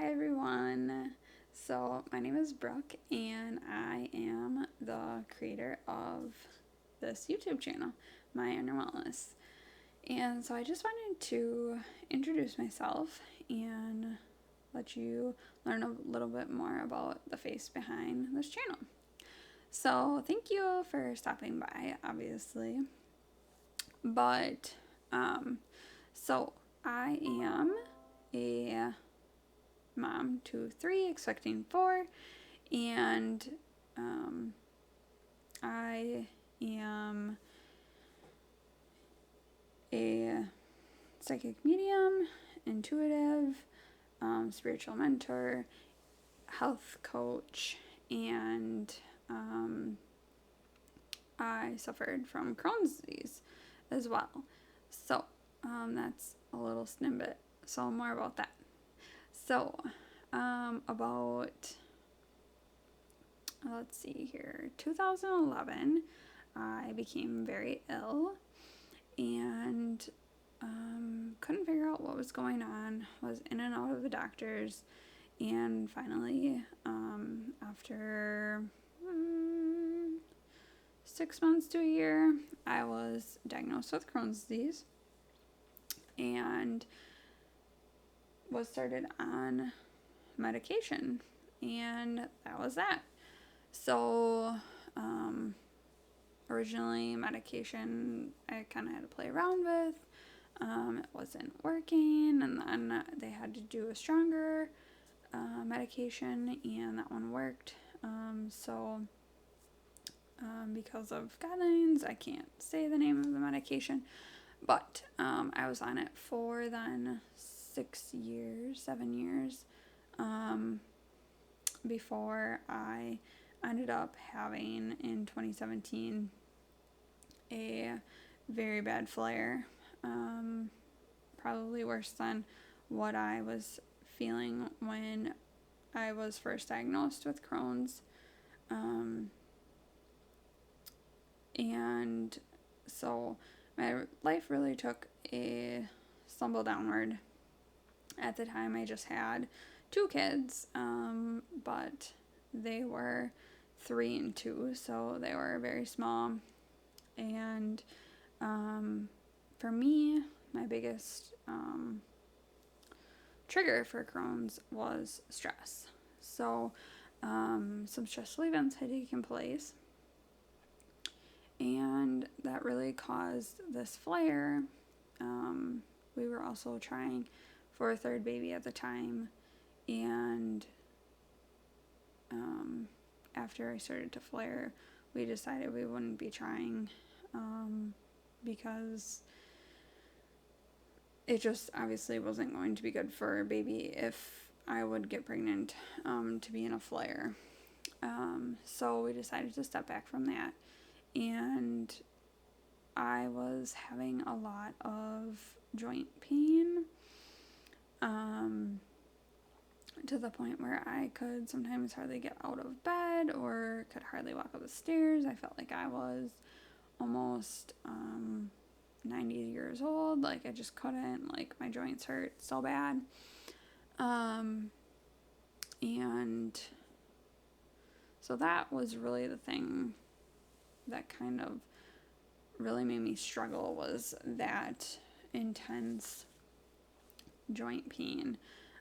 Hi everyone. So, my name is Brooke and I am the creator of this YouTube channel, My Inner Wellness. And so I just wanted to introduce myself and let you learn a little bit more about the face behind this channel. So, thank you for stopping by, obviously. But so I am a mom to 3, expecting 4, and I am a psychic medium, intuitive, spiritual mentor, health coach, and I suffered from Crohn's disease as well. So that's a little snippet. So more about that. So about let's see here, 2011, I became very ill and couldn't figure out what was going on, was in and out of the doctors, and finally, after 6 months to a year, I was diagnosed with Crohn's disease and was started on medication, and that was that. So, originally, medication I kind of had to play around with. It wasn't working, and then they had to do a stronger medication, and that one worked. Because of guidelines, I can't say the name of the medication, but I was on it for then 7 years, before I ended up having, in 2017, a very bad flare, probably worse than what I was feeling when I was first diagnosed with Crohn's. And so my life really took a stumble downward. At the time, I just had 2 kids, but they were 3 and 2, so they were very small. And for me, my biggest trigger for Crohn's was stress. So some stressful events had taken place, and that really caused this flare. We were also trying for a 3rd baby at the time, and after I started to flare, we decided we wouldn't be trying, because it just obviously wasn't going to be good for a baby if I would get pregnant to be in a flare. So we decided to step back from that, and I was having a lot of joint pain, to the point where I could sometimes hardly get out of bed or could hardly walk up the stairs. I felt like I was almost 90 years old. Like, I just couldn't, like, my joints hurt so bad. And so that was really the thing that kind of really made me struggle, was that intense joint pain.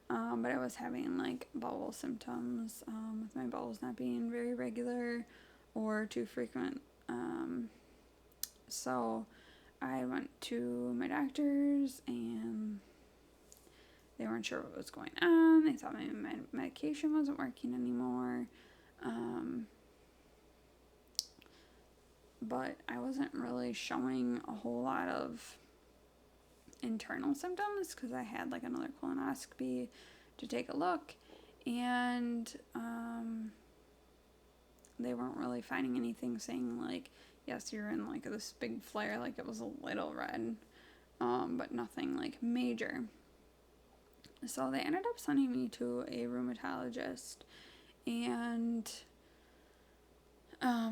But I was having like bowel symptoms, with my bowels not being very regular or too frequent. So I went to my doctors, and they weren't sure what was going on. They thought my medication wasn't working anymore. But I wasn't really showing a whole lot of internal symptoms, because I had like another colonoscopy to take a look, and they weren't really finding anything saying like, yes, you're in like this big flare, like it was a little red, but nothing like major. So they ended up sending me to a rheumatologist, and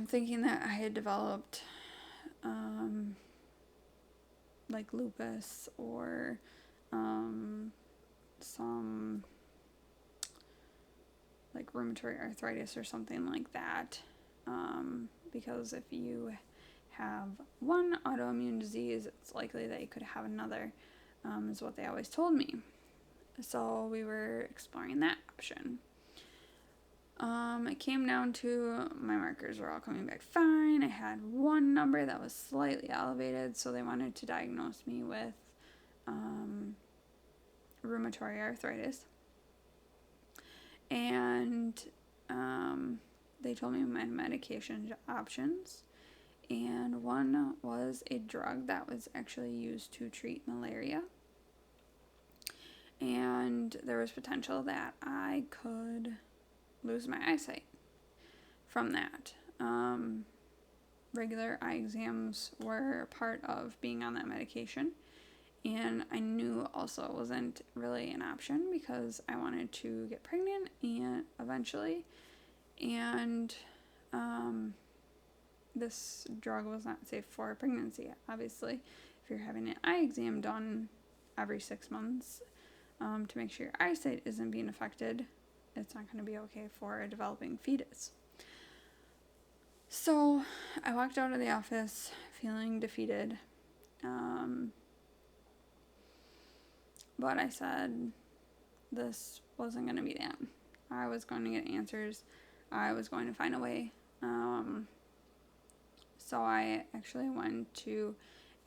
thinking that I had developed like lupus or some rheumatoid arthritis or something like that. Because if you have one autoimmune disease, it's likely that you could have another, is what they always told me. So we were exploring that option. It came down to my markers were all coming back fine. I had one number that was slightly elevated, so they wanted to diagnose me with rheumatoid arthritis. And they told me my medication options. And one was a drug that was actually used to treat malaria. And there was potential that I could lose my eyesight from that. Regular eye exams were part of being on that medication. And I knew also it wasn't really an option because I wanted to get pregnant and eventually. And this drug was not safe for pregnancy, obviously. If you're having an eye exam done every 6 months to make sure your eyesight isn't being affected, it's not going to be okay for a developing fetus. So I walked out of the office feeling defeated. But I said this wasn't going to be that. I was going to get answers. I was going to find a way. So I actually went to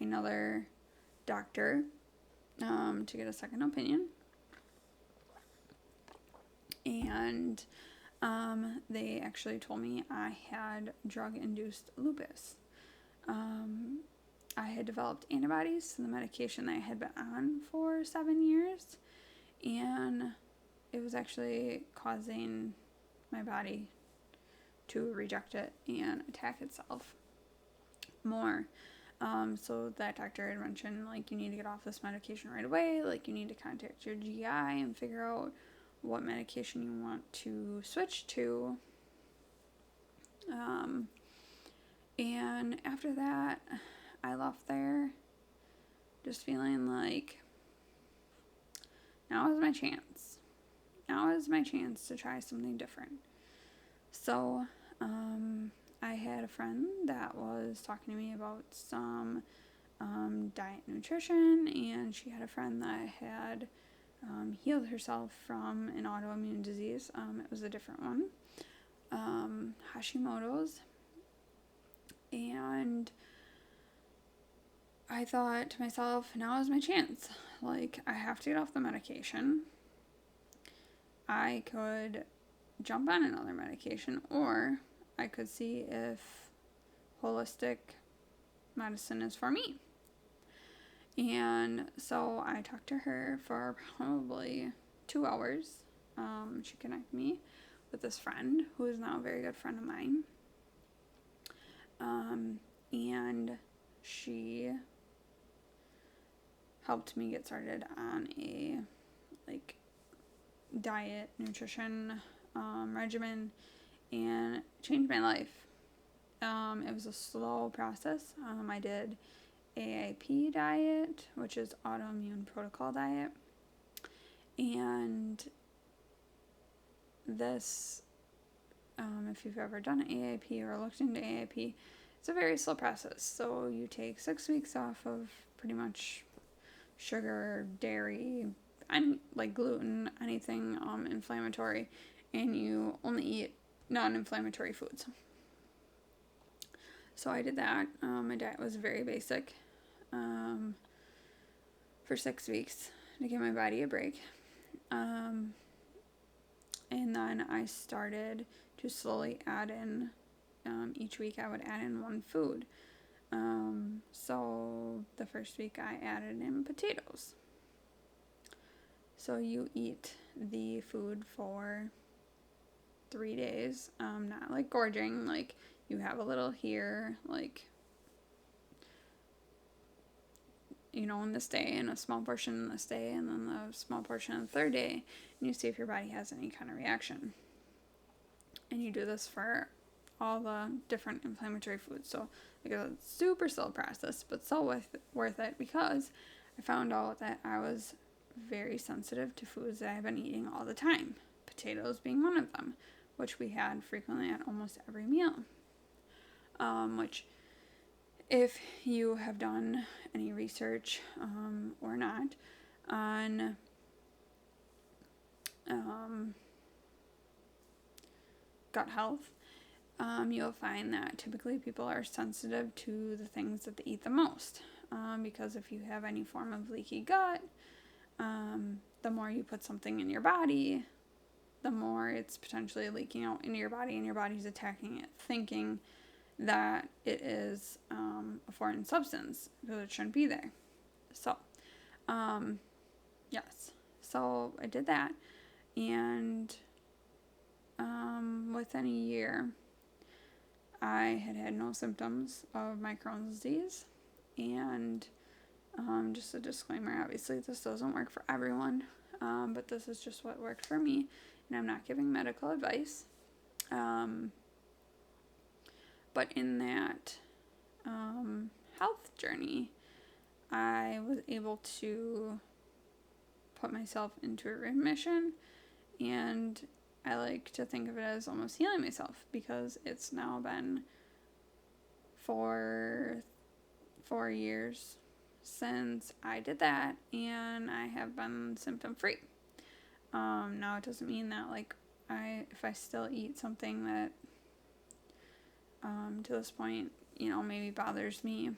another doctor to get a second opinion. And they actually told me I had drug-induced lupus. I had developed antibodies to the medication that I had been on for 7 years, and it was actually causing my body to reject it and attack itself more. So that doctor had mentioned, like, you need to get off this medication right away, like, you need to contact your GI and figure out what medication you want to switch to. And after that, I left there just feeling like now is my chance. Now is my chance to try something different. So, I had a friend that was talking to me about some diet and nutrition, and she had a friend that had healed herself from an autoimmune disease. It was a different one, Hashimoto's. And I thought to myself, now is my chance. Like, I have to get off the medication. I could jump on another medication, or I could see if holistic medicine is for me. And so I talked to her for probably 2 hours. She connected me with this friend who is now a very good friend of mine. And she helped me get started on a diet, nutrition regimen, and changed my life. It was a slow process. I did AIP diet, which is autoimmune protocol diet, and this, if you've ever done AIP or looked into AIP, it's a very slow process. So you take 6 weeks off of pretty much sugar, dairy, and like gluten, anything inflammatory, and you only eat non-inflammatory foods. So I did that. My diet was very basic for 6 weeks to give my body a break. And then I started to slowly add in, each week I would add in one food. So the first week I added in potatoes. So you eat the food for 3 days, not like gorging, like you have a little here, like, on this day, and a small portion this day, and then the small portion on the third day, and you see if your body has any kind of reaction. And you do this for all the different inflammatory foods. So like a super slow process, but so worth it, because I found out that I was very sensitive to foods that I've been eating all the time, potatoes being one of them, which we had frequently at almost every meal. Which, if you have done any research or not on gut health, you'll find that typically people are sensitive to the things that they eat the most. Because if you have any form of leaky gut, the more you put something in your body, the more it's potentially leaking out into your body, and your body's attacking it, thinking that it is a foreign substance because it shouldn't be there. So, yes. So I did that, and within a year, I had no symptoms of my Crohn's disease. And just a disclaimer, obviously this doesn't work for everyone, but this is just what worked for me, and I'm not giving medical advice. But in that health journey, I was able to put myself into a remission, and I like to think of it as almost healing myself, because it's now been 4 years since I did that, and I have been symptom free. Now it doesn't mean that if I still eat something that to this point, maybe bothers me,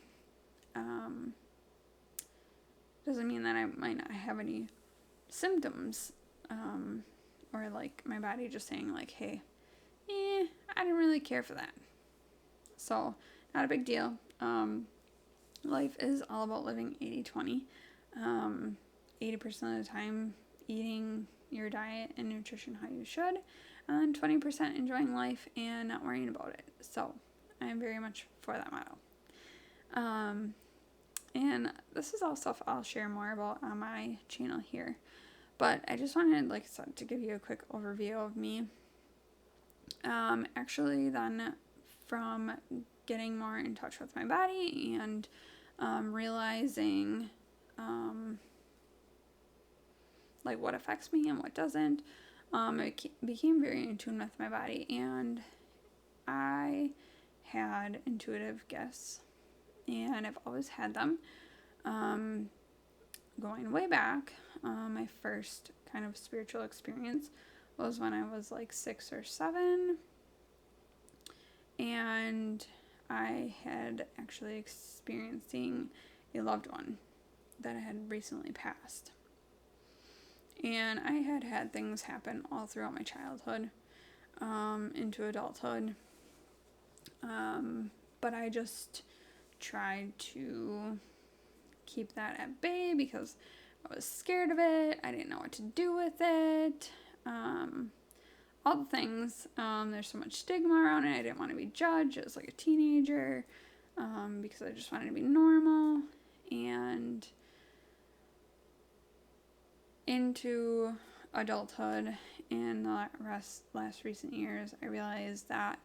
doesn't mean that I might not have any symptoms, or my body just saying hey, I didn't really care for that. So not a big deal. Life is all about living 80-20. 80% of the time eating your diet and nutrition how you should, and then 20% enjoying life and not worrying about it. So I'm very much for that motto. And this is all stuff I'll share more about on my channel here. But I just wanted, like I said, to give you a quick overview of me. Actually, then from getting more in touch with my body and realizing what affects me and what doesn't, I became very in tune with my body, and I had intuitive gifts, and I've always had them. Going way back, my first kind of spiritual experience was when I was 6 or 7, and I had actually experiencing a loved one that had recently passed. And I had things happen all throughout my childhood, into adulthood, but I just tried to keep that at bay because I was scared of it. I didn't know what to do with it. All the things. There's so much stigma around it. I didn't want to be judged as a teenager, because I just wanted to be normal. And into adulthood in the last recent years, I realized that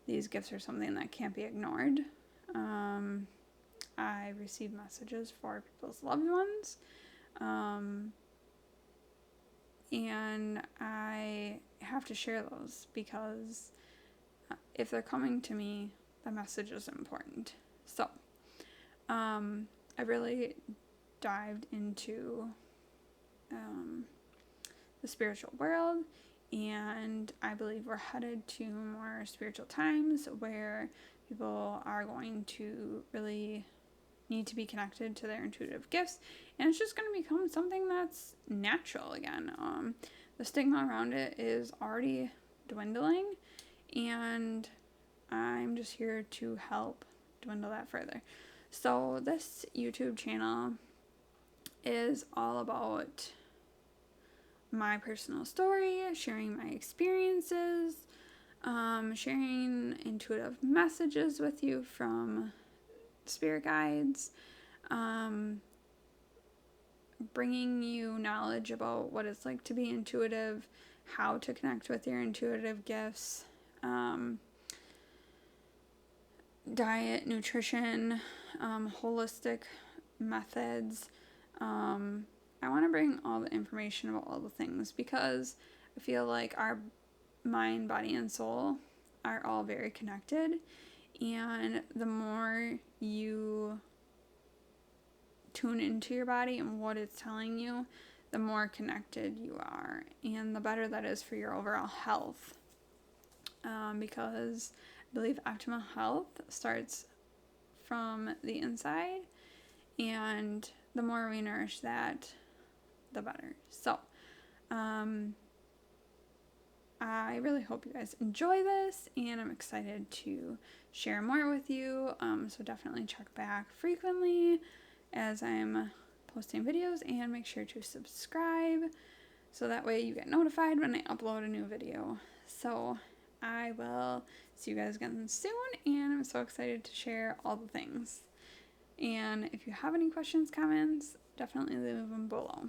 these gifts are something that can't be ignored. I receive messages for people's loved ones, and I have to share those, because if they're coming to me, the message is important. So I really dived into the spiritual world, and I believe we're headed to more spiritual times where people are going to really need to be connected to their intuitive gifts, and it's just going to become something that's natural again. The stigma around it is already dwindling, and I'm just here to help dwindle that further. So this YouTube channel is all about my personal story, sharing my experiences, sharing intuitive messages with you from spirit guides, bringing you knowledge about what it's like to be intuitive, how to connect with your intuitive gifts, diet, nutrition, holistic methods. I want to bring all the information about all the things, because I feel like our mind, body, and soul are all very connected. And the more you tune into your body and what it's telling you, the more connected you are, and the better that is for your overall health. Because I believe optimal health starts from the inside, and the more we nourish that, the better. So, I really hope you guys enjoy this, and I'm excited to share more with you. So definitely check back frequently as I'm posting videos, and make sure to subscribe so that way you get notified when I upload a new video. So I will see you guys again soon, and I'm so excited to share all the things. And if you have any questions, comments, definitely leave them below.